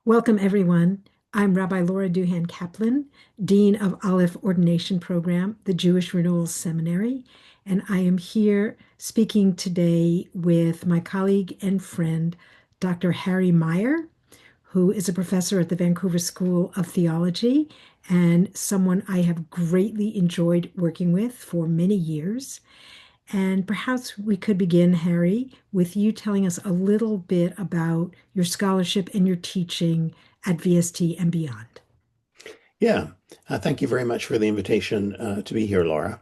Welcome, everyone. I'm Rabbi Laura Duhan-Kaplan, Dean of Aleph Ordination Program, the Jewish Renewal Seminary, and I am here speaking today with my colleague and friend, Dr. Harry Maier, who is a professor at the Vancouver School of Theology and someone I have greatly enjoyed working with for many years. And perhaps we could begin, Harry, with you telling us a little bit about your scholarship and your teaching at VST and beyond. Yeah, thank you very much for the invitation to be here, Laura.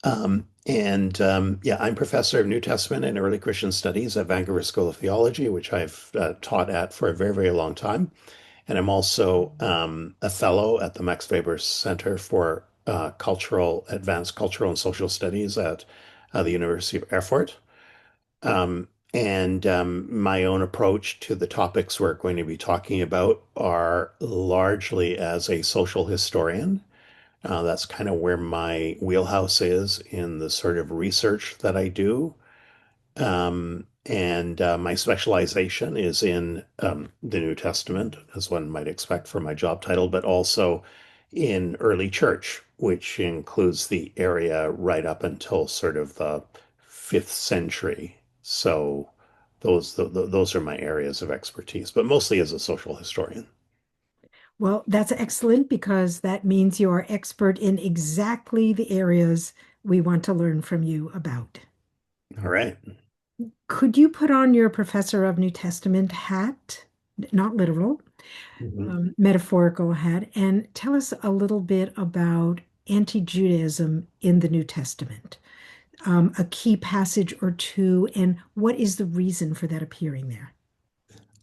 Yeah, I'm professor of New Testament and Early Christian Studies at Vancouver School of Theology, which I've taught at for a very, very long time. And I'm also a fellow at the Max Weber Center for Advanced Cultural and Social Studies at the University of Erfurt. My own approach to the topics we're going to be talking about are largely as a social historian. That's kind of where my wheelhouse is in the sort of research that I do. My specialization is in the New Testament, as one might expect from my job title, but also in early church, which includes the area right up until sort of the fifth century. So those are my areas of expertise, but mostly as a social historian. Well, that's excellent because that means you are expert in exactly the areas we want to learn from you about. All right. Could you put on your Professor of New Testament hat, not literal, Mhm. metaphorical hat, and tell us a little bit about anti-Judaism in the New Testament? A key passage or two, and what is the reason for that appearing there?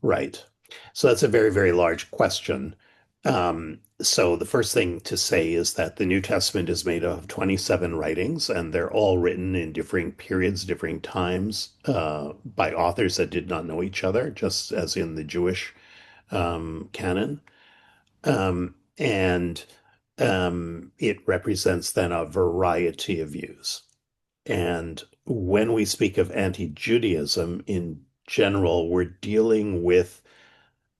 Right. So that's a very, very large question. So the first thing to say is that the New Testament is made of 27 writings, and they're all written in differing periods, differing times, by authors that did not know each other, just as in the Jewish canon. And It represents then a variety of views. And when we speak of anti-Judaism in general, we're dealing with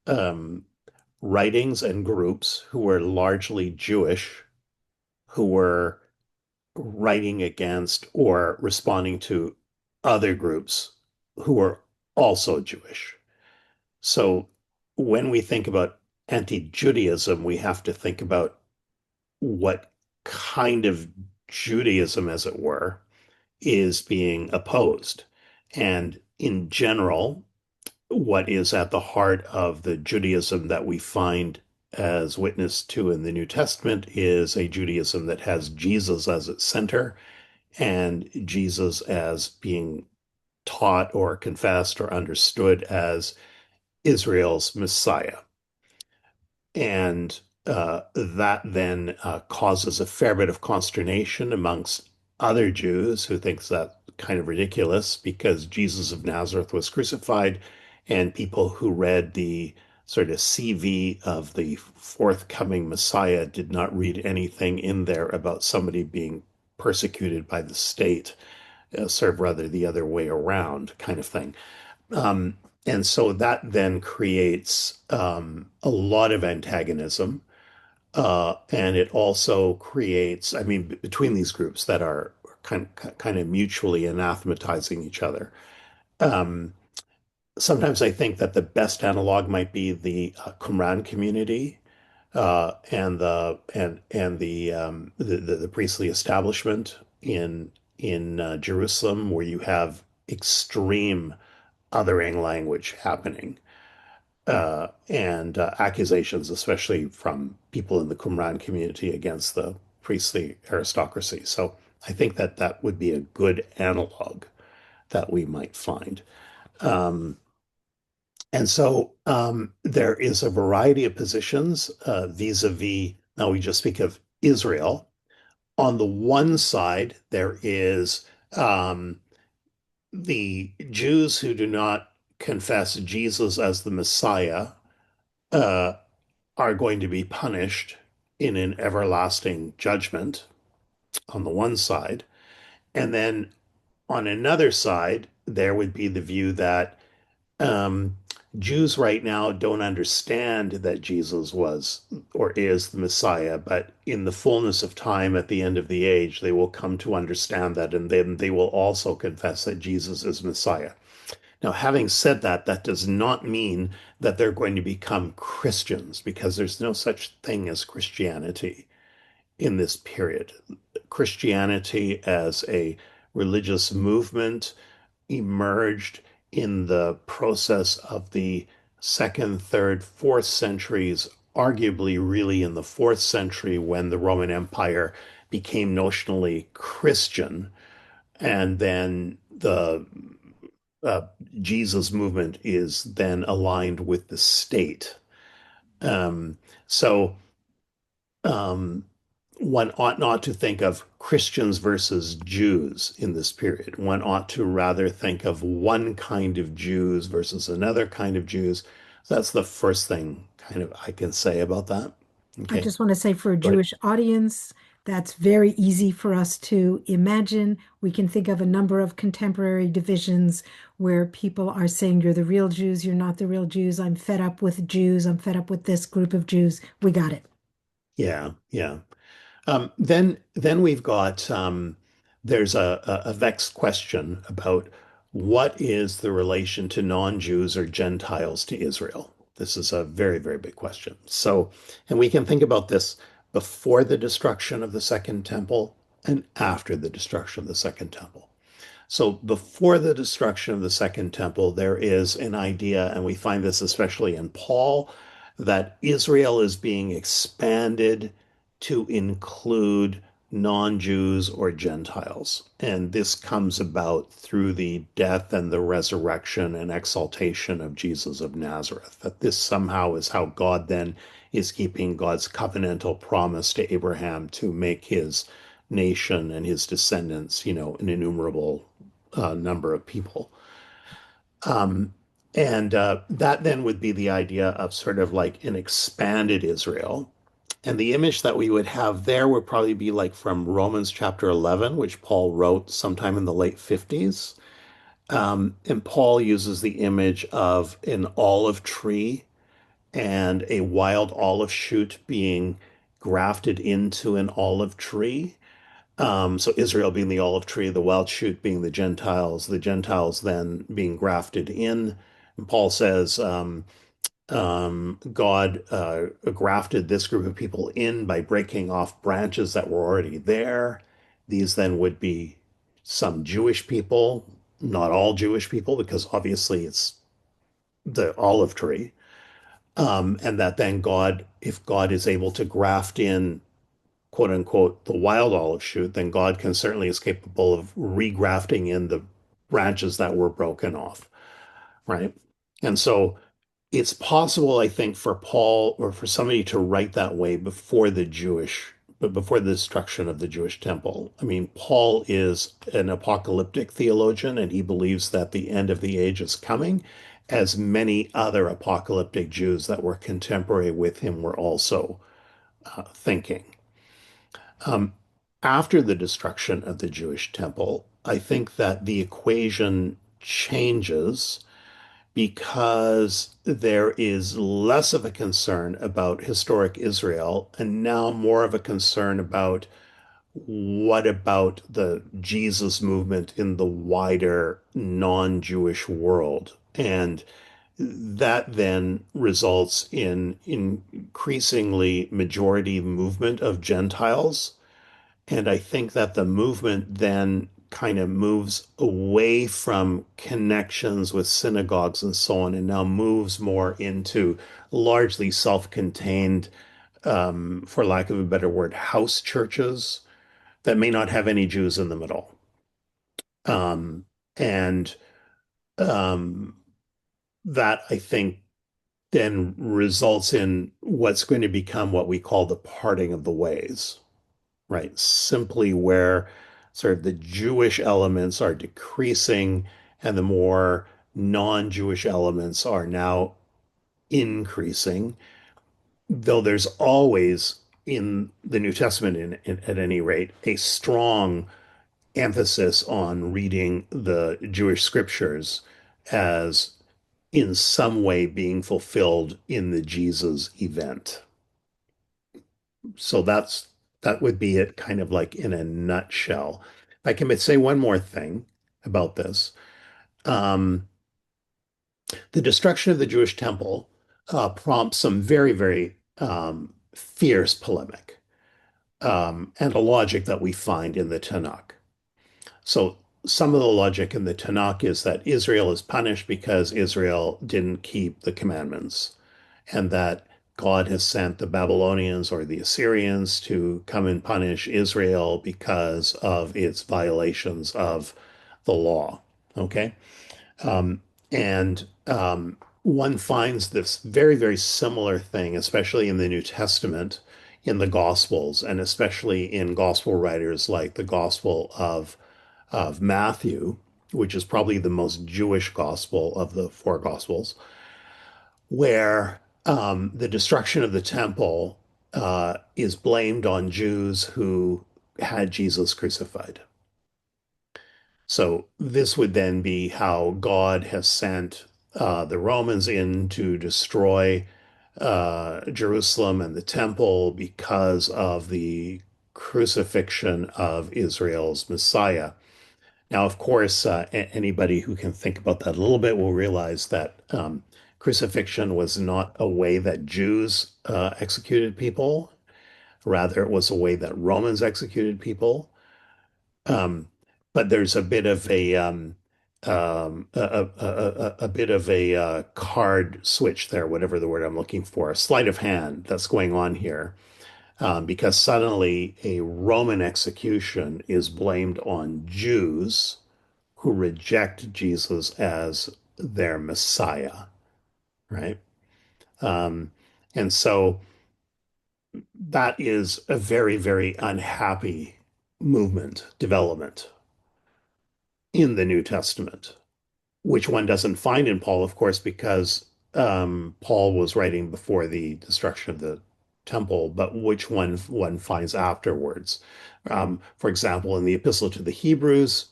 um, writings and groups who were largely Jewish, who were writing against or responding to other groups who were also Jewish. So when we think about anti-Judaism, we have to think about what kind of Judaism, as it were, is being opposed. And in general, what is at the heart of the Judaism that we find as witnessed to in the New Testament is a Judaism that has Jesus as its center and Jesus as being taught or confessed or understood as Israel's Messiah. And that then causes a fair bit of consternation amongst other Jews who thinks that kind of ridiculous because Jesus of Nazareth was crucified, and people who read the sort of CV of the forthcoming Messiah did not read anything in there about somebody being persecuted by the state, sort of rather the other way around kind of thing. Um, and so that then creates a lot of antagonism. And it also creates, I mean, between these groups that are kind of mutually anathematizing each other. Um, Sometimes I think that the best analog might be the Qumran community and the priestly establishment in Jerusalem, where you have extreme othering language happening and accusations, especially from people in the Qumran community, against the priestly aristocracy. So I think that that would be a good analog that we might find. Um, there is a variety of positions vis-a-vis. Now we just speak of Israel. On the one side, there is the Jews who do not confess Jesus as the Messiah uh, are going to be punished in an everlasting judgment on the one side. And then on another side, there would be the view that um, Jews right now don't understand that Jesus was or is the Messiah, but in the fullness of time at the end of the age, they will come to understand that, and then they will also confess that Jesus is Messiah. Now, having said that, that does not mean that they're going to become Christians, because there's no such thing as Christianity in this period. Christianity as a religious movement emerged in the process of the second, third, fourth centuries, arguably really in the fourth century when the Roman Empire became notionally Christian. And then the uh, Jesus movement is then aligned with the state. Um, so um, one ought not to think of Christians versus Jews in this period. One ought to rather think of one kind of Jews versus another kind of Jews. So that's the first thing kind of I can say about that. I Okay. just want to say for a Go ahead. Jewish audience, that's very easy for us to imagine. We can think of a number of contemporary divisions where people are saying, you're the real Jews, you're not the real Jews. I'm fed up with Jews. I'm fed up with this group of Jews. We got it. Yeah, yeah. Then we've got there's a vexed question about what is the relation to non-Jews or Gentiles to Israel. This is a very, very big question. So, and we can think about this before the destruction of the Second Temple and after the destruction of the Second Temple. So before the destruction of the Second Temple, there is an idea, and we find this especially in Paul, that Israel is being expanded to include non-Jews or Gentiles. And this comes about through the death and the resurrection and exaltation of Jesus of Nazareth. That this somehow is how God then is keeping God's covenantal promise to Abraham to make his nation and his descendants, an innumerable number of people. Um, and that then would be the idea of sort of like an expanded Israel. And the image that we would have there would probably be like from Romans chapter 11, which Paul wrote sometime in the late 50s. And Paul uses the image of an olive tree and a wild olive shoot being grafted into an olive tree. So Israel being the olive tree, the wild shoot being the Gentiles then being grafted in. And Paul says God grafted this group of people in by breaking off branches that were already there. These then would be some Jewish people, not all Jewish people, because obviously it's the olive tree. And that then God, if God is able to graft in quote unquote the wild olive shoot, then God can certainly is capable of regrafting in the branches that were broken off, right? And so it's possible, I think, for Paul or for somebody to write that way but before the destruction of the Jewish temple. I mean, Paul is an apocalyptic theologian, and he believes that the end of the age is coming, as many other apocalyptic Jews that were contemporary with him were also thinking. Um, After the destruction of the Jewish temple, I think that the equation changes because there is less of a concern about historic Israel and now more of a concern about what about the Jesus movement in the wider non-Jewish world. And that then results in increasingly majority movement of Gentiles, and I think that the movement then kind of moves away from connections with synagogues and so on, and now moves more into largely self-contained, for lack of a better word, house churches that may not have any Jews in them at all. Um, and um, that I think then results in what's going to become what we call the parting of the ways. Right? Simply where sort of the Jewish elements are decreasing and the more non-Jewish elements are now increasing, though there's always in the New Testament, at any rate, a strong emphasis on reading the Jewish scriptures as in some way being fulfilled in the Jesus event. So that would be it kind of like in a nutshell. If I can say one more thing about this. Um, the destruction of the Jewish temple prompts some very, very fierce polemic and a logic that we find in the Tanakh. So some of the logic in the Tanakh is that Israel is punished because Israel didn't keep the commandments, and that God has sent the Babylonians or the Assyrians to come and punish Israel because of its violations of the law. Okay. Um, and one finds this very, very similar thing, especially in the New Testament, in the Gospels, and especially in gospel writers like the Gospel of Matthew, which is probably the most Jewish gospel of the four Gospels, where the destruction of the temple is blamed on Jews who had Jesus crucified. So this would then be how God has sent the Romans in to destroy Jerusalem and the temple because of the crucifixion of Israel's Messiah. Now, of course, anybody who can think about that a little bit will realize that crucifixion was not a way that Jews executed people. Rather, it was a way that Romans executed people. Um, but there's a bit of a bit of a card switch there, whatever the word I'm looking for, a sleight of hand that's going on here, because suddenly a Roman execution is blamed on Jews who reject Jesus as their Messiah, right? Um, and so that is a very, very unhappy movement, development in the New Testament, which one doesn't find in Paul, of course, because Paul was writing before the destruction of the temple, but which one finds afterwards. For example, in the Epistle to the Hebrews,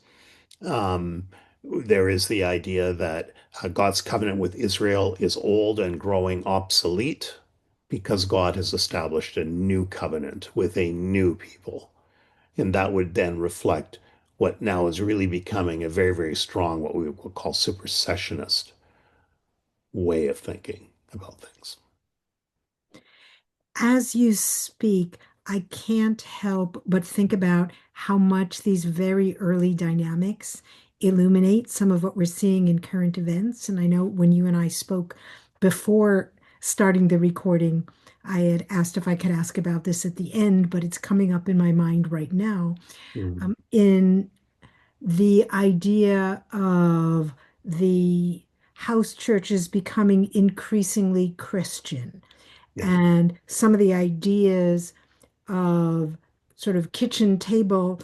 um, there is the idea that God's covenant with Israel is old and growing obsolete because God has established a new covenant with a new people. And that would then reflect what now is really becoming a very, very strong, what we would call supersessionist way of thinking about things. As you speak, I can't help but think about how much these very early dynamics illuminate some of what we're seeing in current events. And I know when you and I spoke before starting the recording, I had asked if I could ask about this at the end, but it's coming up in my mind right now. Mm, In the idea of the house churches becoming increasingly Christian yeah. and some of the ideas of sort of kitchen table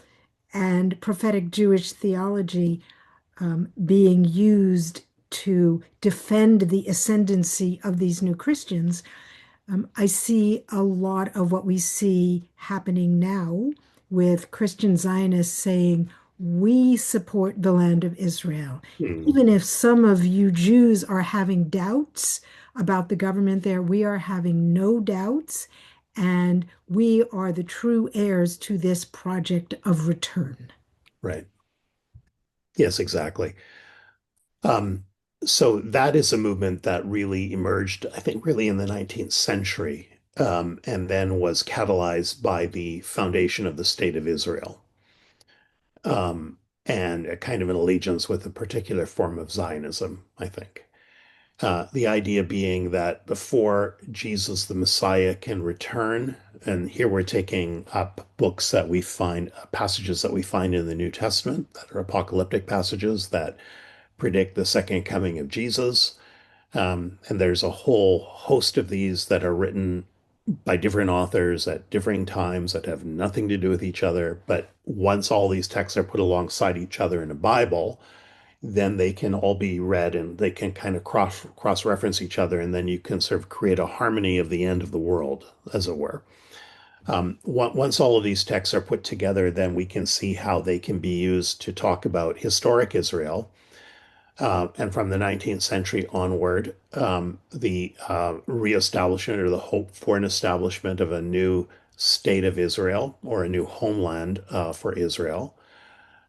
and prophetic Jewish theology being used to defend the ascendancy of these new Christians. I see a lot of what we see happening now with Christian Zionists saying, we support the land of Israel. Mm, Even if some of you Jews are having doubts about the government there, we are having no doubts. And we are the true heirs to this project of return. right. Yes, exactly. Um, so that is a movement that really emerged, I think, really in the 19th century, and then was catalyzed by the foundation of the State of Israel, and a kind of an allegiance with a particular form of Zionism, I think. The idea being that before Jesus the Messiah can return, and here we're taking up books that we find, passages that we find in the New Testament that are apocalyptic passages that predict the second coming of Jesus. And there's a whole host of these that are written by different authors at differing times that have nothing to do with each other. But once all these texts are put alongside each other in a Bible, then they can all be read and they can kind of cross reference each other, and then you can sort of create a harmony of the end of the world, as it were. Once all of these texts are put together, then we can see how they can be used to talk about historic Israel, And from the 19th century onward, the reestablishment or the hope for an establishment of a new state of Israel or a new homeland for Israel.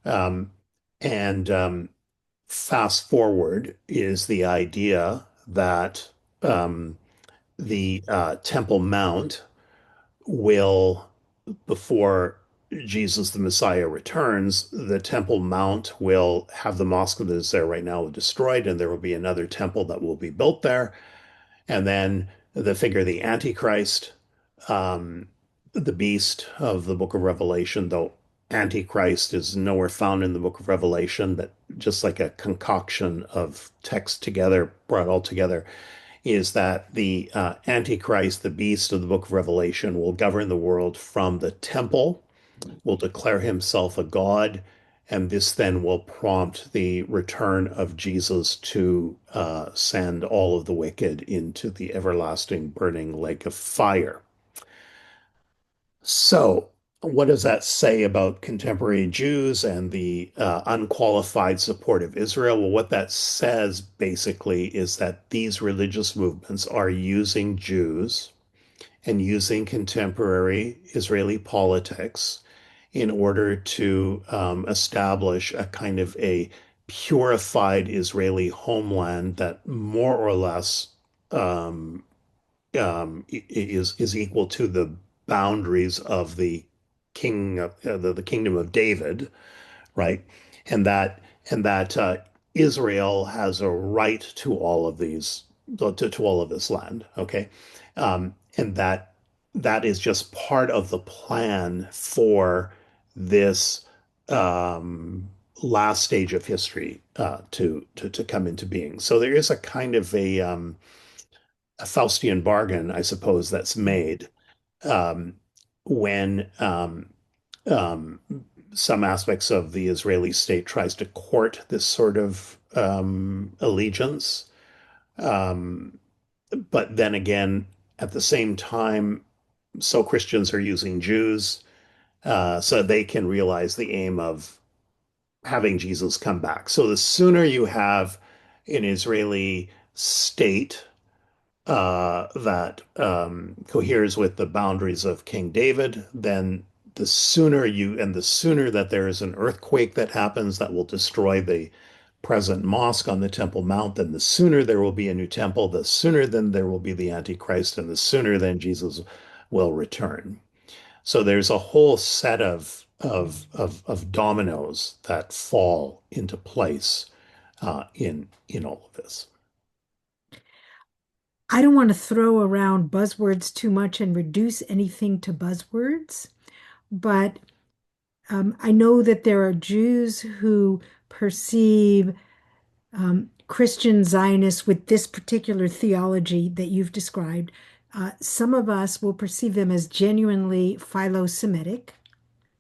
Um, and Fast forward is the idea that um, the Temple Mount will, before Jesus the Messiah returns, the Temple Mount will have the mosque that is there right now destroyed, and there will be another temple that will be built there. And then the figure, the Antichrist, um, the beast of the book of Revelation, though Antichrist is nowhere found in the book of Revelation, but just like a concoction of text together, brought all together, is that the Antichrist, the beast of the book of Revelation, will govern the world from the temple, will declare himself a god, and this then will prompt the return of Jesus to send all of the wicked into the everlasting burning lake of fire. So, what does that say about contemporary Jews and the unqualified support of Israel? Well, what that says basically is that these religious movements are using Jews and using contemporary Israeli politics in order to establish a kind of a purified Israeli homeland that more or less um, is equal to the boundaries of the the kingdom of David, right? And that Israel has a right to all of these to all of this land, okay? And that is just part of the plan for this um, last stage of history to come into being. So there is a kind of a Faustian bargain, I suppose, that's made um, when um, some aspects of the Israeli state tries to court this sort of allegiance. Um, but then again, at the same time, so Christians are using Jews so they can realize the aim of having Jesus come back. So the sooner you have an Israeli state that coheres with the boundaries of King David, then the sooner that there is an earthquake that happens that will destroy the present mosque on the Temple Mount, then the sooner there will be a new temple, the sooner then there will be the Antichrist, and the sooner then Jesus will return. So there's a whole set of dominoes that fall into place in all of this. I don't want to throw around buzzwords too much and reduce anything to buzzwords, but I know that there are Jews who perceive Christian Zionists with this particular theology that you've described. Some of us will perceive them as genuinely philo-Semitic,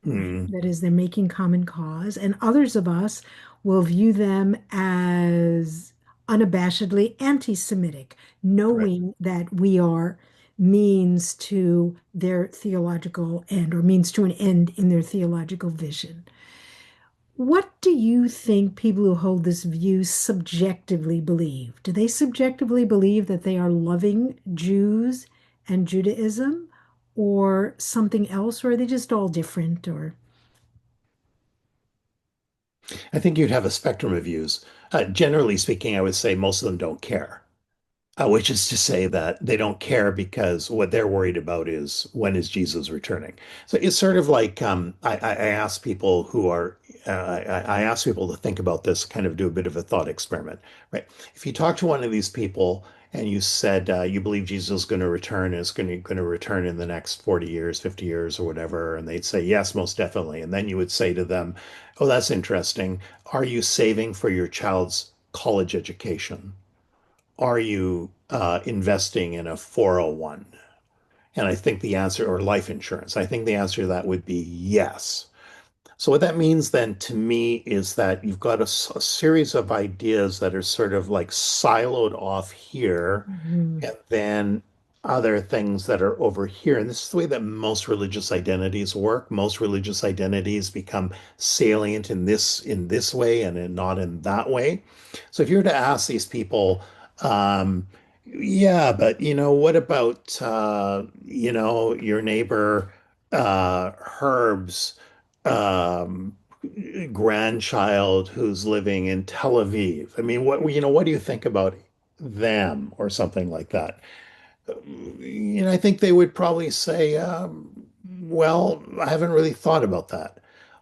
right? Mm, That is, they're making common cause, and others of us will view them as unabashedly anti-Semitic, right. knowing that we are means to their theological end or means to an end in their theological vision. What do you think people who hold this view subjectively believe? Do they subjectively believe that they are loving Jews and Judaism or something else, or are they just all different or I think you'd have a spectrum of views. Generally speaking, I would say most of them don't care, which is to say that they don't care because what they're worried about is when is Jesus returning. So it's sort of like I ask people who are I ask people to think about this, kind of do a bit of a thought experiment, right? If you talk to one of these people and you said you believe Jesus is going to return and is going to return in the next 40 years, 50 years, or whatever, and they'd say yes, most definitely, and then you would say to them, "Oh, that's interesting. Are you saving for your child's college education? Are you investing in a 401?" And I think the answer, or life insurance, I think the answer to that would be yes. So what that means then to me is that you've got a series of ideas that are sort of like siloed off here, Mhm. and then other things that are over here. And this is the way that most religious identities work. Most religious identities become salient in this way and not in that way. So if you were to ask these people, yeah, but what about your neighbor Herb's um, grandchild who's living in Tel Aviv? I mean, what do you think about them or something like that? I think they would probably say, well, I haven't really thought about that.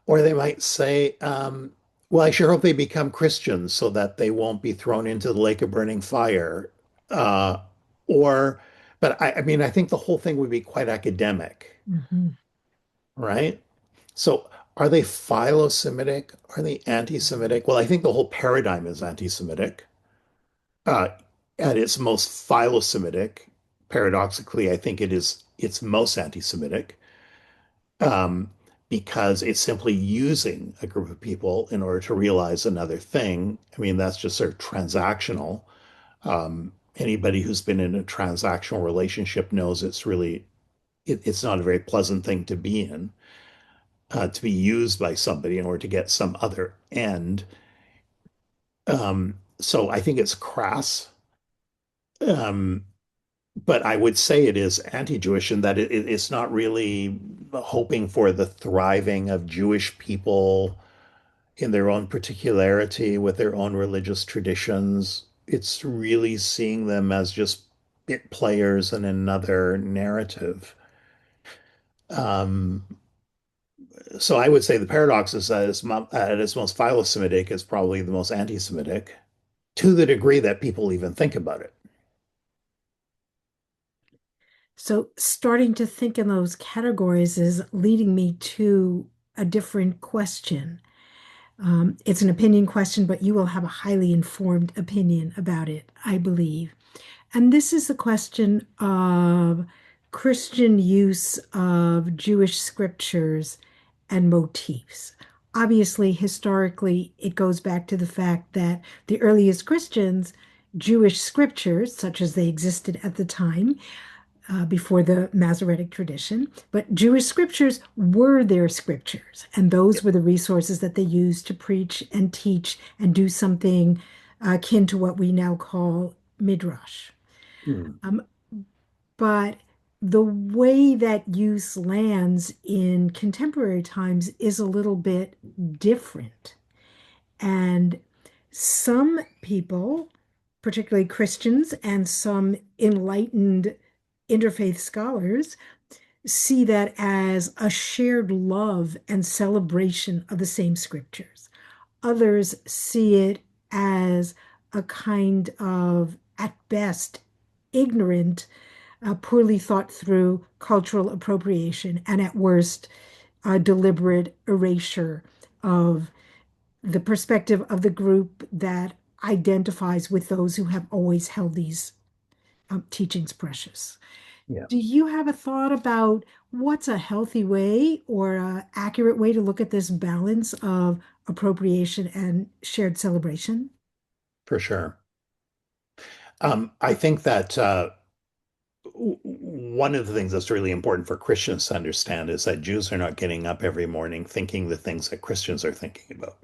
Or they might say, well, I sure hope they become Christians so that they won't be thrown into the lake of burning fire. Uh, or, but I mean, I think the whole thing would be quite academic, Mhm. right? So are they philo-Semitic? Are they anti-Semitic? Well, I think the whole paradigm is anti-Semitic. Uh, at its most philo-Semitic, paradoxically, I think it's most anti-Semitic, um, because it's simply using a group of people in order to realize another thing. I mean, that's just sort of transactional. Anybody who's been in a transactional relationship knows it's not a very pleasant thing to be in, to be used by somebody in order to get some other end. So I think it's crass. Um, but I would say it is anti-Jewish in that it's not really hoping for the thriving of Jewish people in their own particularity with their own religious traditions. It's really seeing them as just bit players in another narrative. Um, so I would say the paradox is that at its most philo-Semitic is probably the most anti-Semitic to the degree that people even think about it. So, starting to think in those categories is leading me to a different question. It's an opinion question, but you will have a highly informed opinion about it, I believe. And this is the question of Christian use of Jewish scriptures and motifs. Obviously, historically, it goes back to the fact that the earliest Christians, Jewish scriptures, such as they existed at the time, before the Masoretic tradition, but Jewish scriptures were their scriptures, and those Yep. were the resources that they used to preach and teach and do something akin to what we now call midrash. Mm. Um, but the way that use lands in contemporary times is a little bit different. And some people, particularly Christians and some enlightened interfaith scholars, see that as a shared love and celebration of the same scriptures. Others see it as a kind of, at best, ignorant, poorly thought through cultural appropriation, and at worst, a deliberate erasure of the perspective of the group that identifies with those who have always held these teachings precious. Yeah, Do you have a thought about what's a healthy way or an accurate way to look at this balance of appropriation and shared celebration? for sure. I think that one of the things that's really important for Christians to understand is that Jews are not getting up every morning thinking the things that Christians are thinking about.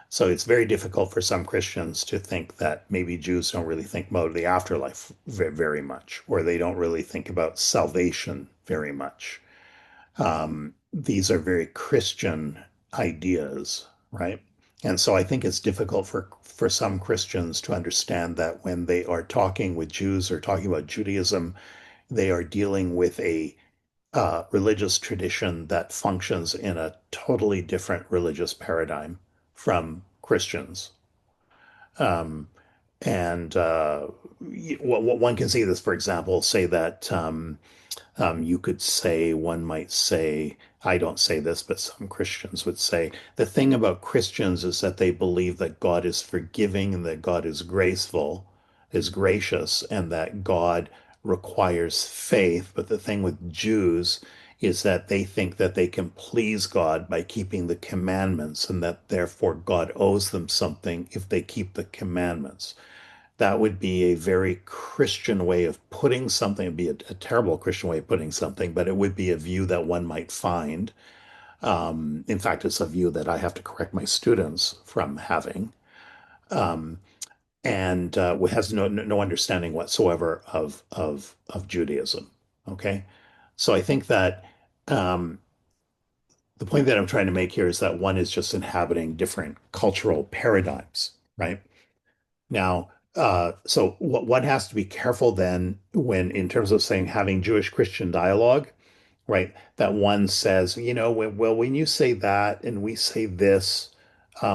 So it's very difficult for some Christians to think that maybe Jews don't really think about the afterlife very much, or they don't really think about salvation very much. These are very Christian ideas, right? And so I think it's difficult for some Christians to understand that when they are talking with Jews or talking about Judaism, they are dealing with a religious tradition that functions in a totally different religious paradigm from Christians. Um, and one can see this, for example, say that you could say, one might say, I don't say this, but some Christians would say, the thing about Christians is that they believe that God is forgiving and that God is graceful, is gracious, and that God requires faith. But the thing with Jews is that they think that they can please God by keeping the commandments and that therefore God owes them something if they keep the commandments. that would be a very Christian way of putting something. It'd be a terrible Christian way of putting something, but it would be a view that one might find. In fact, it's a view that I have to correct my students from having, um, and has no understanding whatsoever of Judaism. Okay, so I think that um, the point that I'm trying to make here is that one is just inhabiting different cultural paradigms, right? Now, so what one has to be careful then when, in terms of saying having Jewish Christian dialogue, right? That one says, well, when you say that and we say this,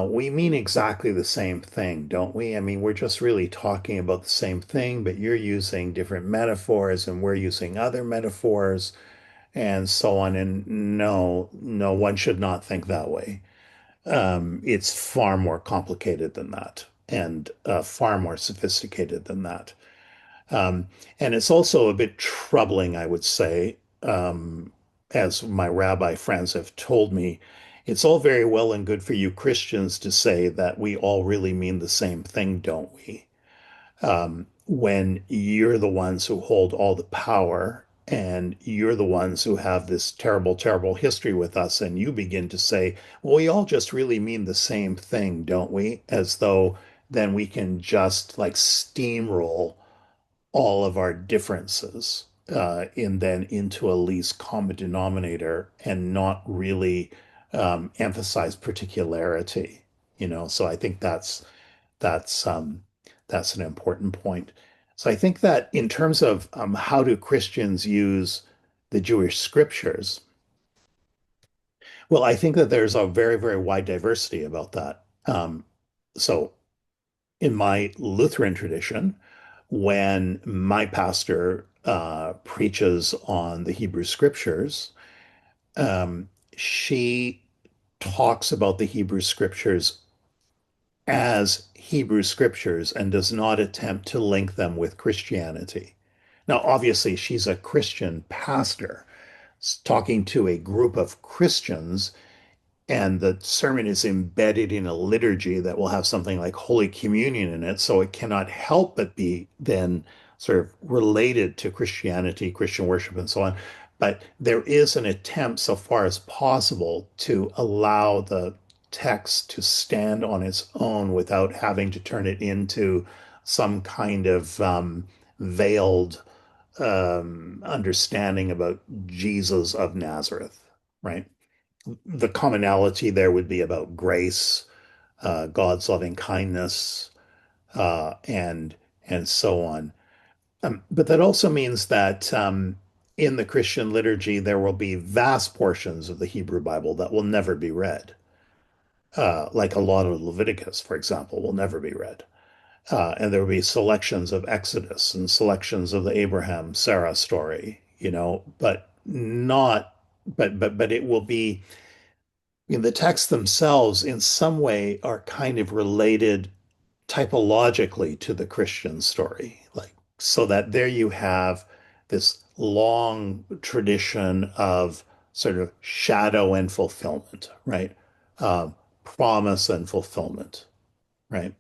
we mean exactly the same thing, don't we? I mean, we're just really talking about the same thing, but you're using different metaphors and we're using other metaphors and so on. And no, no, one should not think that way. It's far more complicated than that and far more sophisticated than that. Um, and it's also a bit troubling, I would say, as my rabbi friends have told me. It's all very well and good for you Christians to say that we all really mean the same thing, don't we? When you're the ones who hold all the power and you're the ones who have this terrible, terrible history with us, and you begin to say, well, we all just really mean the same thing, don't we? As though then we can just like steamroll all of our differences in then into a least common denominator and not really emphasize particularity, So I think that's that's an important point. So I think that in terms of how do Christians use the Jewish scriptures, well, I think that there's a very, very wide diversity about that. So in my Lutheran tradition, when my pastor preaches on the Hebrew scriptures, she talks about the Hebrew scriptures as Hebrew scriptures and does not attempt to link them with Christianity. Now, obviously, she's a Christian pastor talking to a group of Christians, and the sermon is embedded in a liturgy that will have something like Holy Communion in it. So it cannot help but be then sort of related to Christianity, Christian worship, and so on. But there is an attempt, so far as possible, to allow the text to stand on its own without having to turn it into some kind of veiled understanding about Jesus of Nazareth, right? The commonality there would be about grace, God's loving kindness, uh, and and so on. But that also means that in the Christian liturgy there will be vast portions of the Hebrew Bible that will never be read, like a lot of Leviticus, for example, will never be read. And there will be selections of Exodus and selections of the Abraham Sarah story, but not, but it will be the texts themselves in some way are kind of related typologically to the Christian story. Like, so that there you have this long tradition of sort of shadow and fulfillment, right? Um, Promise and fulfillment, right?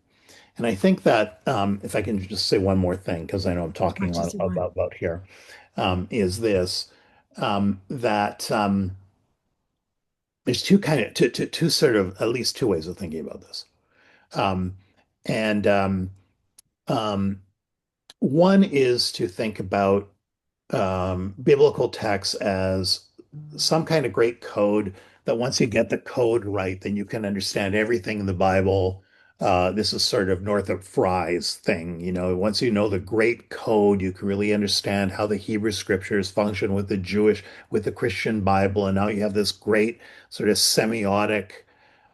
And I think that if I can just say one more thing, because I know I'm talking a Much lot as you want. about here, is this that there's two kind of two sort of at least two ways of thinking about this. Um, and um, One is to think about biblical texts as some kind of great code that once you get the code right, then you can understand everything in the Bible. This is sort of Northrop Frye's thing. Once you know the great code, you can really understand how the Hebrew scriptures function with with the Christian Bible. And now you have this great sort of semiotic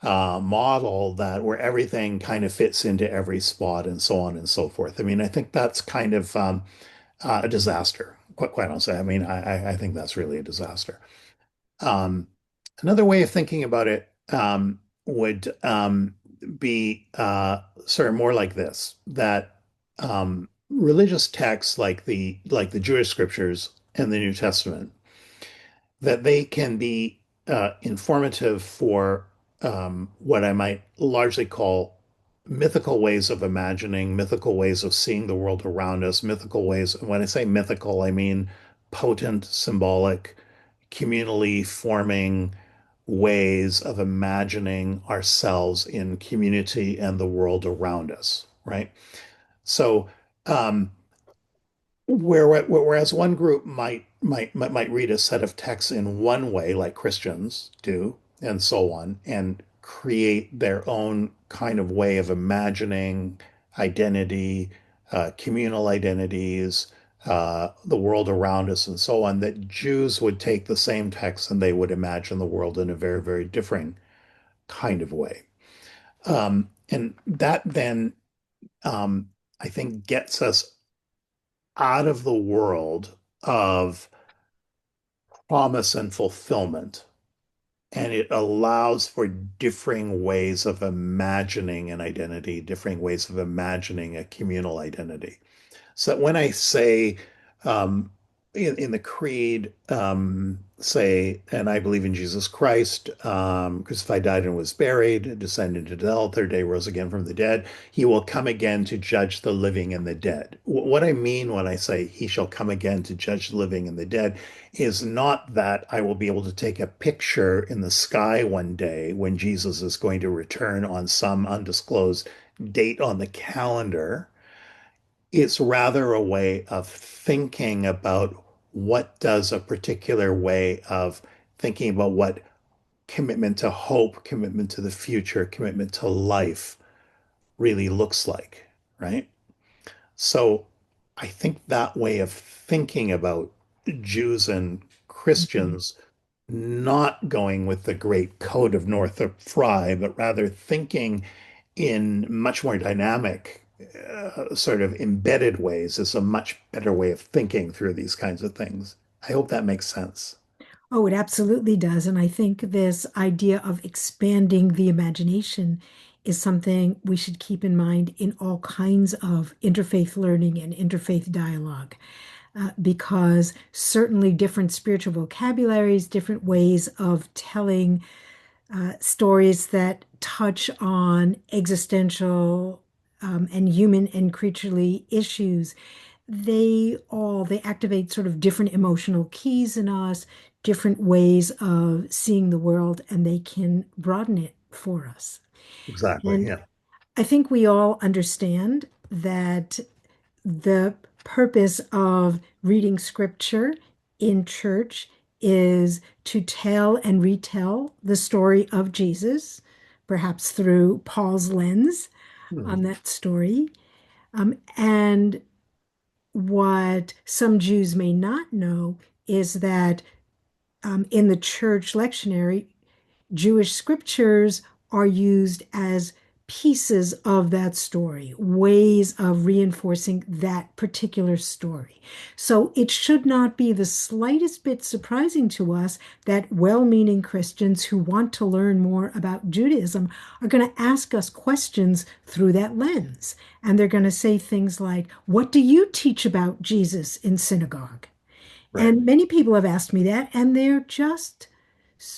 model that where everything kind of fits into every spot and so on and so forth. I mean, I think that's kind of a disaster. Quite honestly, I mean, I think that's really a disaster. Um, Another way of thinking about it would be sort of more like this: that religious texts like the Jewish scriptures and the New Testament, that they can be informative for what I might largely call mythical ways of imagining, mythical ways of seeing the world around us, mythical ways. When I say mythical, I mean potent, symbolic, communally forming ways of imagining ourselves in community and the world around us, right? So, um, whereas one group might read a set of texts in one way, like Christians do, and so on, and create their own kind of way of imagining identity, communal identities, the world around us, and so on, that Jews would take the same text and they would imagine the world in a very, very different kind of way. And that then, um, I think, gets us out of the world of promise and fulfillment. And it allows for differing ways of imagining an identity, differing ways of imagining a communal identity. So when I say in the creed, say, and I believe in Jesus Christ, crucified, died, and was buried, descended into hell, third day rose again from the dead. He will come again to judge the living and the dead. What I mean when I say he shall come again to judge the living and the dead is not that I will be able to take a picture in the sky one day when Jesus is going to return on some undisclosed date on the calendar. It's rather a way of thinking about what does a particular way of thinking about what commitment to hope, commitment to the future, commitment to life really looks like, right? So I think that way of thinking about Jews and Mhm. Christians not going with the great code of Northrop Frye, but rather thinking in much more dynamic, sort of embedded ways is a much better way of thinking through these kinds of things. I hope that makes sense. Oh, it absolutely does. And I think this idea of expanding the imagination is something we should keep in mind in all kinds of interfaith learning and interfaith dialogue, because certainly different spiritual vocabularies, different ways of telling stories that touch on existential and human and creaturely issues, they activate sort of different emotional keys in us, different ways of seeing the world, and they can broaden it for us. Exactly. And Yeah. I think we all understand that the purpose of reading scripture in church is to tell and retell the story of Jesus, perhaps through Paul's lens Hmm. on that story. And what some Jews may not know is that in the church lectionary, Jewish scriptures are used as pieces of that story, ways of reinforcing that particular story. So it should not be the slightest bit surprising to us that well-meaning Christians who want to learn more about Judaism are going to ask us questions through that lens. And they're going to say things like, "What do you teach about Jesus in synagogue?" Right. And many people have asked me that, and they're just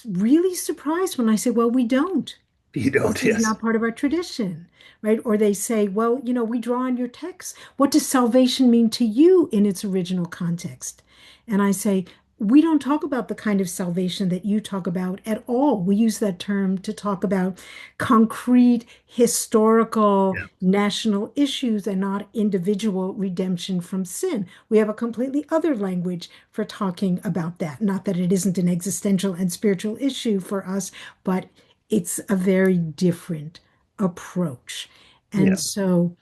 really surprised when I say, well, we don't. You don't, This is yes. not part of our tradition, right? Or they say, well, we draw on your text. What does salvation mean to you in its original context? And I say, we don't talk about the kind of salvation that you talk about at all. We use that term to talk about concrete, historical, Yeah. national issues and not individual redemption from sin. We have a completely other language for talking about that. Not that it isn't an existential and spiritual issue for us, but it's a very different approach. And Yeah. so,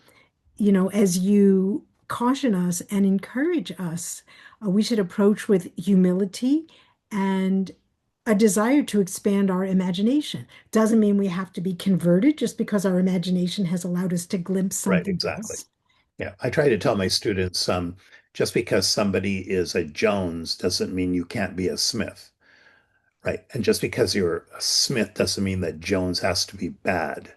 as you caution us and encourage us, we should approach with humility and a desire to expand our imagination. Doesn't mean we have to be converted just because our imagination has allowed us to glimpse Right. something Exactly. else. Yeah. I try to tell my students, just because somebody is a Jones doesn't mean you can't be a Smith. Right. And just because you're a Smith doesn't mean that Jones has to be bad.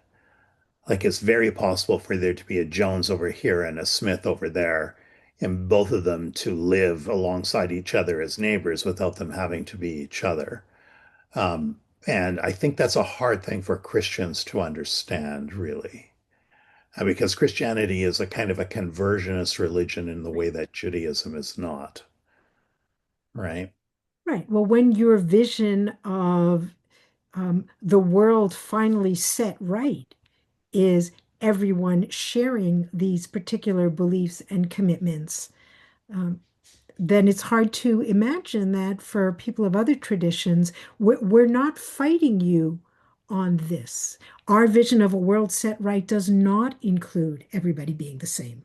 Like it's very possible for there to be a Jones over here and a Smith over there, and both of them to live alongside each other as neighbors without them having to be each other. And I think that's a hard thing for Christians to understand, really. Because Christianity is a kind of a conversionist religion in the way that Judaism is not, right? Right. Well, when your vision of the world finally set right is everyone sharing these particular beliefs and commitments, um, then it's hard to imagine that for people of other traditions, we're not fighting you on this. Our vision of a world set right does not include everybody being the same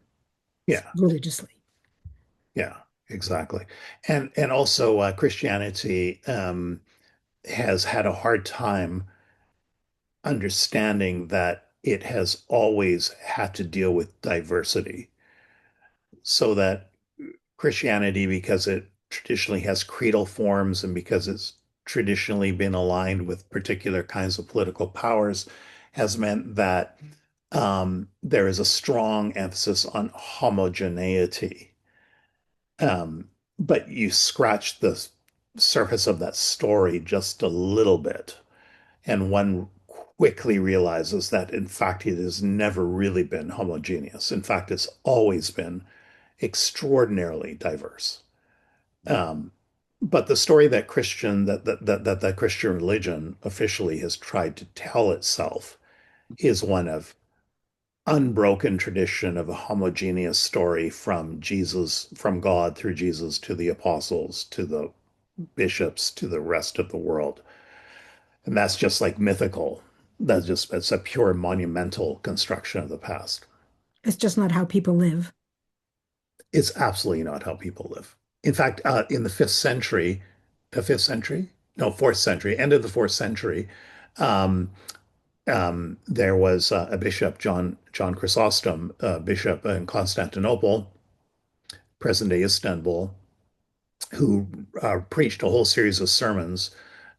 Yeah, religiously. yeah, exactly. And also Christianity has had a hard time understanding that it has always had to deal with diversity. So that Christianity, because it traditionally has creedal forms and because it's traditionally been aligned with particular kinds of political powers, has meant that there is a strong emphasis on homogeneity. Um, but you scratch the surface of that story just a little bit, and one quickly realizes that, in fact, it has never really been homogeneous. In fact, it's always been extraordinarily diverse. Um, but the story that that Christian religion officially has tried to tell itself is one of unbroken tradition of a homogeneous story from Jesus, from God through Jesus to the apostles, to the bishops, to the rest of the world. And that's just like mythical. It's a pure monumental construction of the past. It's just not how people live. It's absolutely not how people live. In fact, in the fifth century, no, fourth century, end of the fourth century, um, there was a bishop, John Chrysostom, bishop in Constantinople, present-day Istanbul, who preached a whole series of sermons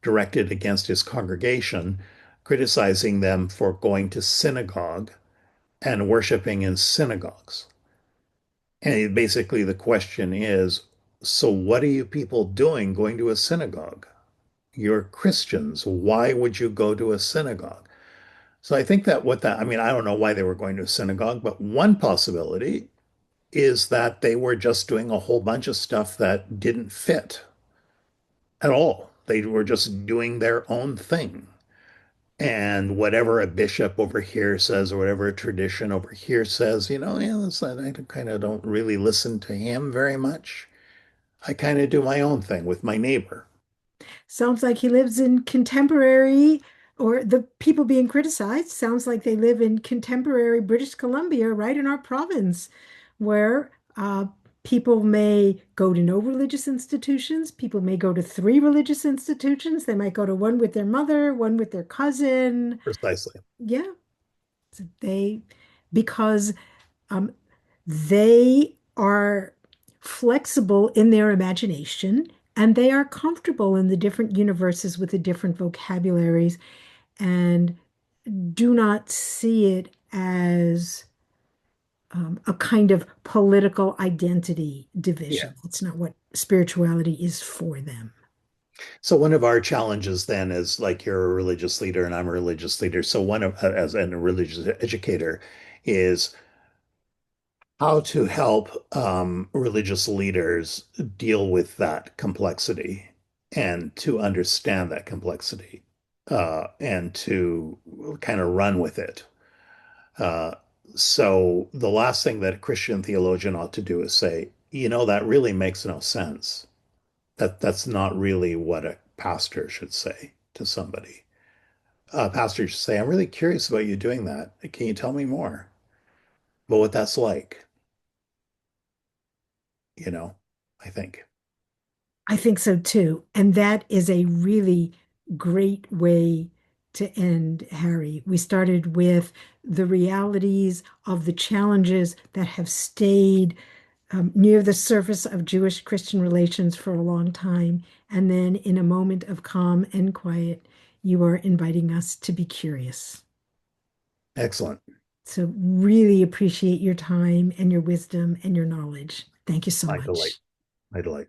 directed against his congregation, criticizing them for going to synagogue and worshiping in synagogues. And basically, the question is, so what are you people doing going to a synagogue? You're Christians. Why would you go to a synagogue? So I think that I mean, I don't know why they were going to a synagogue, but one possibility is that they were just doing a whole bunch of stuff that didn't fit at all. They were just doing their own thing. And whatever a bishop over here says, or whatever a tradition over here says, yeah, I kind of don't really listen to him very much. I kind of do my own thing with my neighbor. Sounds like he lives in contemporary, or the people being criticized sounds like they live in contemporary British Columbia, right in our province, where people may go to no religious institutions. People may go to three religious institutions. They might go to one with their mother, one with their cousin. Precisely. Yeah, so because um, they are flexible in their imagination and they are comfortable in the different universes with the different vocabularies and do not see it as a kind of political identity Yeah. division. It's not what spirituality is for them. So one of our challenges then is, like, you're a religious leader and I'm a religious leader. So one of as and a religious educator is how to help religious leaders deal with that complexity and to understand that complexity and to kind of run with it. Uh, so the last thing that a Christian theologian ought to do is say, that really makes no sense. That's not really what a pastor should say to somebody. A pastor should say, I'm really curious about you doing that. Can you tell me more about what that's like? You know, I think. I think so too. And that is a really great way to end, Harry. We started with the realities of the challenges that have stayed near the surface of Jewish Christian relations for a long time. And then, in a moment of calm and quiet, you are inviting us to be curious. Excellent. So, really appreciate your time and your wisdom and your knowledge. Thank you so My delight. much. My delight.